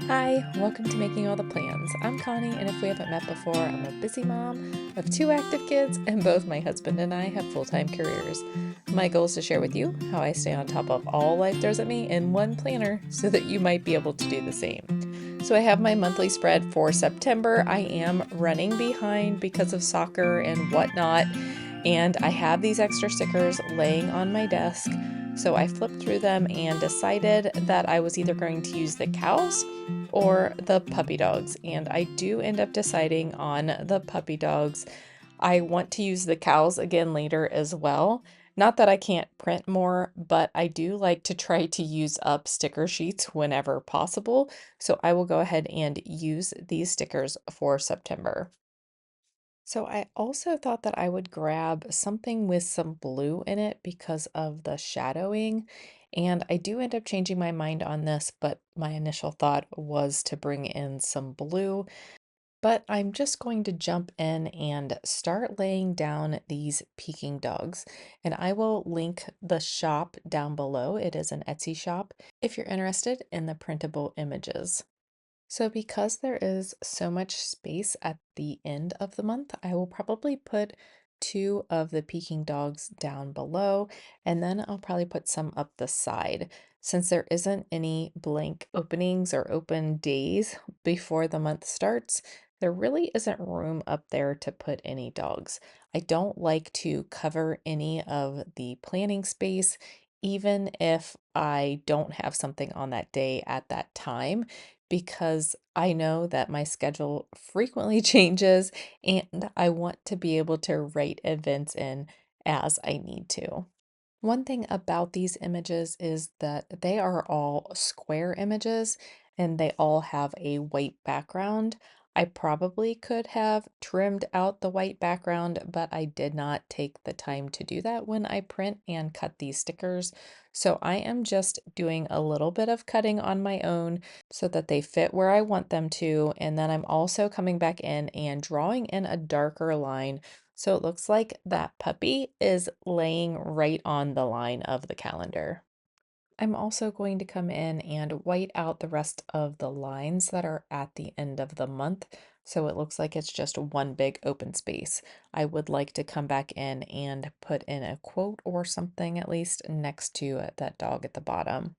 Hi, welcome to Making All the Plans. I'm Connie, and if we haven't met before, I'm a busy mom of two active kids, and both my husband and I have full time careers. My goal is to share with you how I stay on top of all life throws at me in one planner so that you might be able to do the same. So, I have my monthly spread for September. I am running behind because of soccer and whatnot, and I have these extra stickers laying on my desk. So I flipped through them and decided that I was either going to use the cows or the puppy dogs. And I do end up deciding on the puppy dogs. I want to use the cows again later as well. Not that I can't print more, but I do like to try to use up sticker sheets whenever possible. So I will go ahead and use these stickers for September. So I also thought that I would grab something with some blue in it because of the shadowing. And I do end up changing my mind on this, but my initial thought was to bring in some blue. But I'm just going to jump in and start laying down these Peking dogs. And I will link the shop down below. It is an Etsy shop if you're interested in the printable images. So because there is so much space at the end of the month, I will probably put two of the Peking dogs down below, and then I'll probably put some up the side. Since there isn't any blank openings or open days before the month starts, there really isn't room up there to put any dogs. I don't like to cover any of the planning space, even if I don't have something on that day at that time because I know that my schedule frequently changes and I want to be able to write events in as I need to. One thing about these images is that they are all square images and they all have a white background. I probably could have trimmed out the white background, but I did not take the time to do that when I print and cut these stickers. So I am just doing a little bit of cutting on my own so that they fit where I want them to. And then I'm also coming back in and drawing in a darker line so it looks like that puppy is laying right on the line of the calendar. I'm also going to come in and white out the rest of the lines that are at the end of the month. So it looks like it's just one big open space. I would like to come back in and put in a quote or something at least next to that dog at the bottom.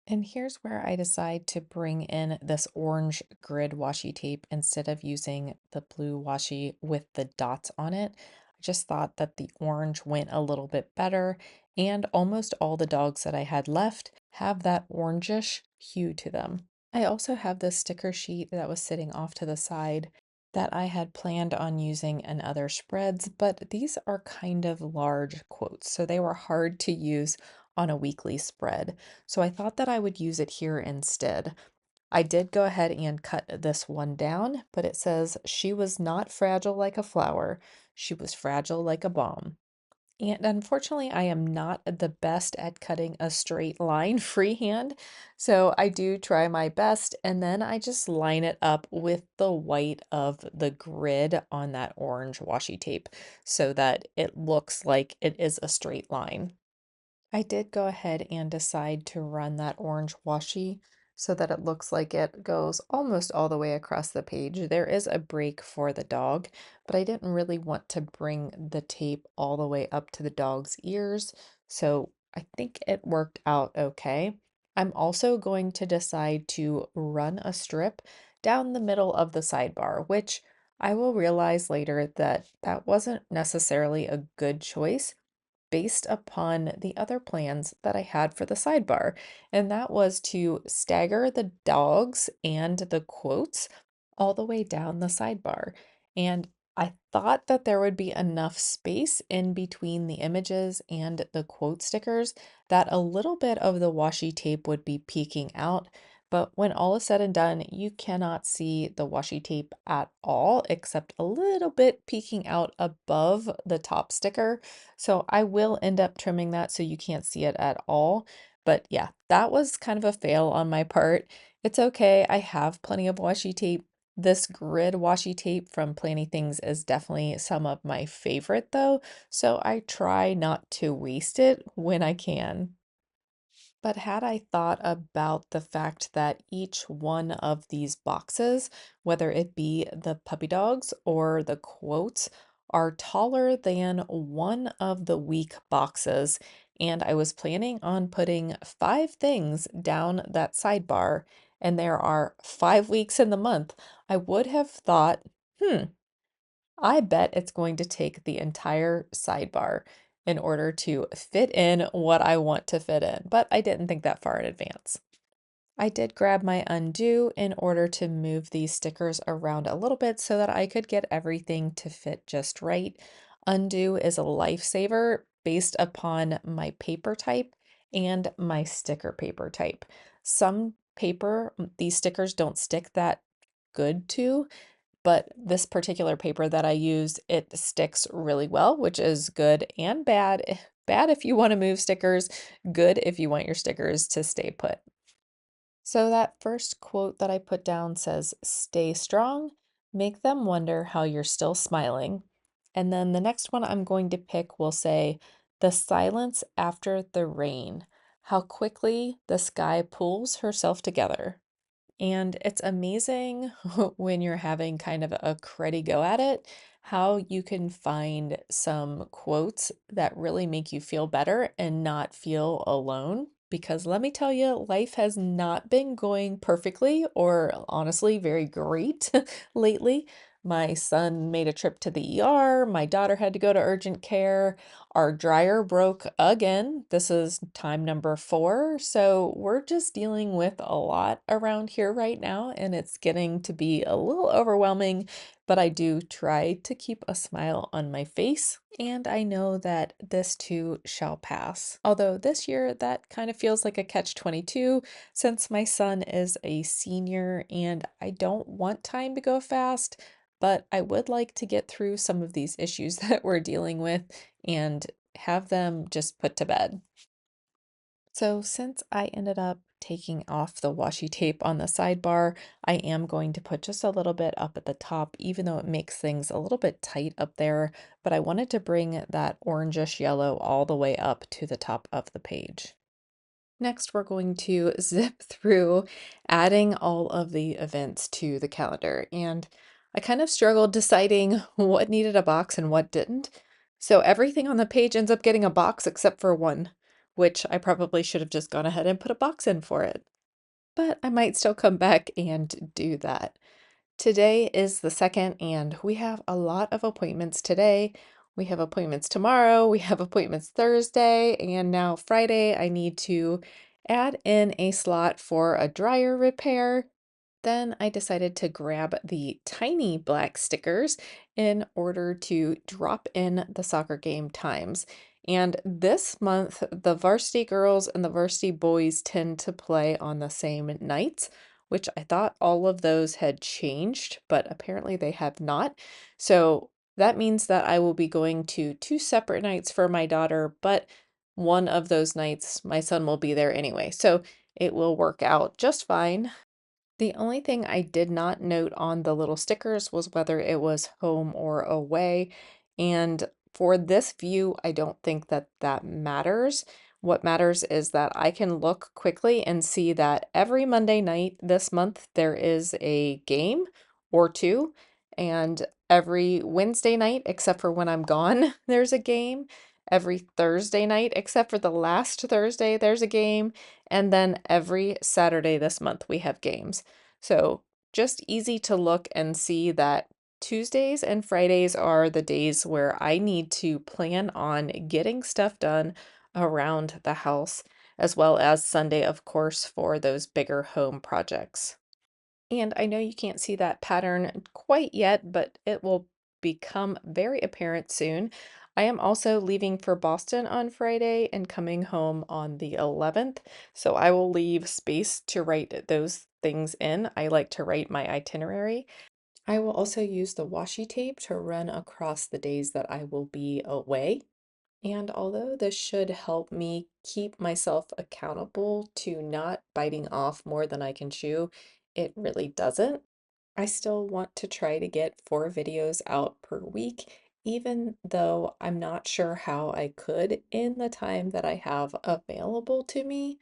And here's where I decide to bring in this orange grid washi tape instead of using the blue washi with the dots on it. I just thought that the orange went a little bit better, and almost all the dogs that I had left have that orangish hue to them. I also have this sticker sheet that was sitting off to the side that I had planned on using in other spreads, but these are kind of large quotes, so they were hard to use on a weekly spread. So I thought that I would use it here instead. I did go ahead and cut this one down, but it says, "She was not fragile like a flower. She was fragile like a bomb." And unfortunately, I am not the best at cutting a straight line freehand. So I do try my best, and then I just line it up with the white of the grid on that orange washi tape so that it looks like it is a straight line. I did go ahead and decide to run that orange washi so that it looks like it goes almost all the way across the page. There is a break for the dog, but I didn't really want to bring the tape all the way up to the dog's ears, so I think it worked out okay. I'm also going to decide to run a strip down the middle of the sidebar, which I will realize later that that wasn't necessarily a good choice based upon the other plans that I had for the sidebar, and that was to stagger the dogs and the quotes all the way down the sidebar. And I thought that there would be enough space in between the images and the quote stickers that a little bit of the washi tape would be peeking out. But when all is said and done, you cannot see the washi tape at all, except a little bit peeking out above the top sticker. So I will end up trimming that so you can't see it at all. But yeah, that was kind of a fail on my part. It's okay. I have plenty of washi tape. This grid washi tape from Planny Things is definitely some of my favorite though, so I try not to waste it when I can. But had I thought about the fact that each one of these boxes, whether it be the puppy dogs or the quotes, are taller than one of the week boxes, and I was planning on putting 5 things down that sidebar, and there are 5 weeks in the month, I would have thought, hmm, I bet it's going to take the entire sidebar in order to fit in what I want to fit in, but I didn't think that far in advance. I did grab my undo in order to move these stickers around a little bit so that I could get everything to fit just right. Undo is a lifesaver based upon my paper type and my sticker paper type. Some paper, these stickers don't stick that good to, but this particular paper that I use, it sticks really well, which is good and bad. Bad if you want to move stickers, good if you want your stickers to stay put. So that first quote that I put down says, "Stay strong, make them wonder how you're still smiling." And then the next one I'm going to pick will say, "The silence after the rain, how quickly the sky pulls herself together." And it's amazing when you're having kind of a cruddy go at it, how you can find some quotes that really make you feel better and not feel alone. Because let me tell you, life has not been going perfectly or honestly very great lately. My son made a trip to the ER. My daughter had to go to urgent care. Our dryer broke again. This is time number 4. So we're just dealing with a lot around here right now, and it's getting to be a little overwhelming, but I do try to keep a smile on my face, and I know that this too shall pass. Although this year that kind of feels like a catch-22 since my son is a senior and I don't want time to go fast, but I would like to get through some of these issues that we're dealing with and have them just put to bed. So since I ended up taking off the washi tape on the sidebar, I am going to put just a little bit up at the top, even though it makes things a little bit tight up there, but I wanted to bring that orangish yellow all the way up to the top of the page. Next, we're going to zip through adding all of the events to the calendar. And I kind of struggled deciding what needed a box and what didn't. So everything on the page ends up getting a box except for one, which I probably should have just gone ahead and put a box in for it. But I might still come back and do that. Today is the second, and we have a lot of appointments today. We have appointments tomorrow, we have appointments Thursday, and now Friday. I need to add in a slot for a dryer repair. Then I decided to grab the tiny black stickers in order to drop in the soccer game times. And this month, the varsity girls and the varsity boys tend to play on the same nights, which I thought all of those had changed, but apparently they have not. So that means that I will be going to 2 separate nights for my daughter, but one of those nights my son will be there anyway. So it will work out just fine. The only thing I did not note on the little stickers was whether it was home or away. And for this view, I don't think that that matters. What matters is that I can look quickly and see that every Monday night this month there is a game or two, and every Wednesday night, except for when I'm gone, there's a game. Every Thursday night, except for the last Thursday, there's a game. And then every Saturday this month, we have games. So just easy to look and see that Tuesdays and Fridays are the days where I need to plan on getting stuff done around the house, as well as Sunday, of course, for those bigger home projects. And I know you can't see that pattern quite yet, but it will become very apparent soon. I am also leaving for Boston on Friday and coming home on the 11th, so I will leave space to write those things in. I like to write my itinerary. I will also use the washi tape to run across the days that I will be away. And although this should help me keep myself accountable to not biting off more than I can chew, it really doesn't. I still want to try to get 4 videos out per week, even though I'm not sure how I could in the time that I have available to me.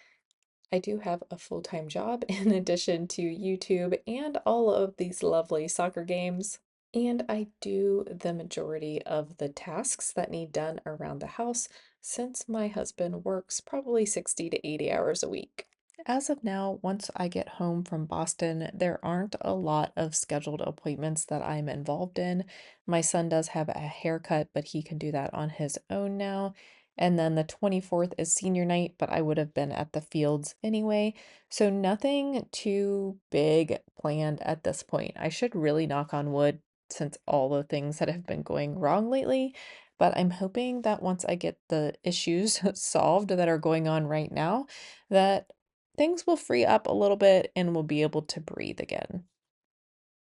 I do have a full-time job in addition to YouTube and all of these lovely soccer games. And I do the majority of the tasks that need done around the house since my husband works probably 60 to 80 hours a week. As of now, once I get home from Boston, there aren't a lot of scheduled appointments that I'm involved in. My son does have a haircut, but he can do that on his own now. And then the 24th is senior night, but I would have been at the fields anyway. So nothing too big planned at this point. I should really knock on wood since all the things that have been going wrong lately. But I'm hoping that once I get the issues solved that are going on right now, that things will free up a little bit and we'll be able to breathe again.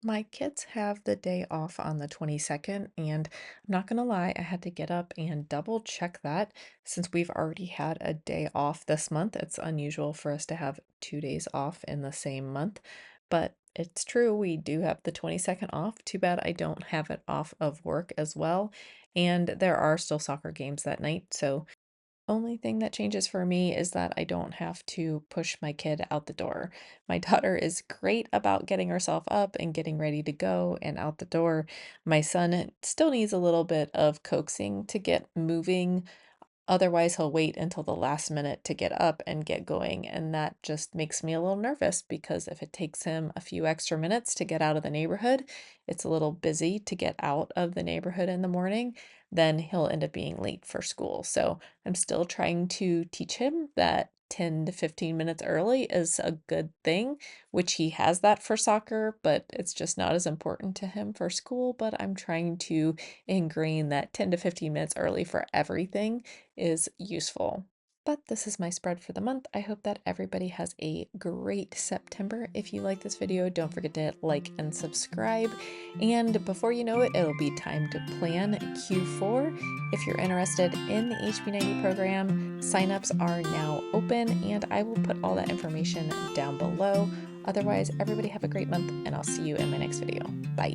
My kids have the day off on the 22nd, and I'm not gonna lie, I had to get up and double check that since we've already had a day off this month. It's unusual for us to have 2 days off in the same month, but it's true, we do have the 22nd off. Too bad I don't have it off of work as well. And there are still soccer games that night, so only thing that changes for me is that I don't have to push my kid out the door. My daughter is great about getting herself up and getting ready to go and out the door. My son still needs a little bit of coaxing to get moving. Otherwise, he'll wait until the last minute to get up and get going, and that just makes me a little nervous because if it takes him a few extra minutes to get out of the neighborhood, it's a little busy to get out of the neighborhood in the morning, then he'll end up being late for school. So I'm still trying to teach him that 10 to 15 minutes early is a good thing, which he has that for soccer, but it's just not as important to him for school. But I'm trying to ingrain that 10 to 15 minutes early for everything is useful. But this is my spread for the month. I hope that everybody has a great September. If you like this video, don't forget to hit like and subscribe. And before you know it, it'll be time to plan Q4. If you're interested in the HB90 program, signups are now open, and I will put all that information down below. Otherwise, everybody have a great month, and I'll see you in my next video. Bye.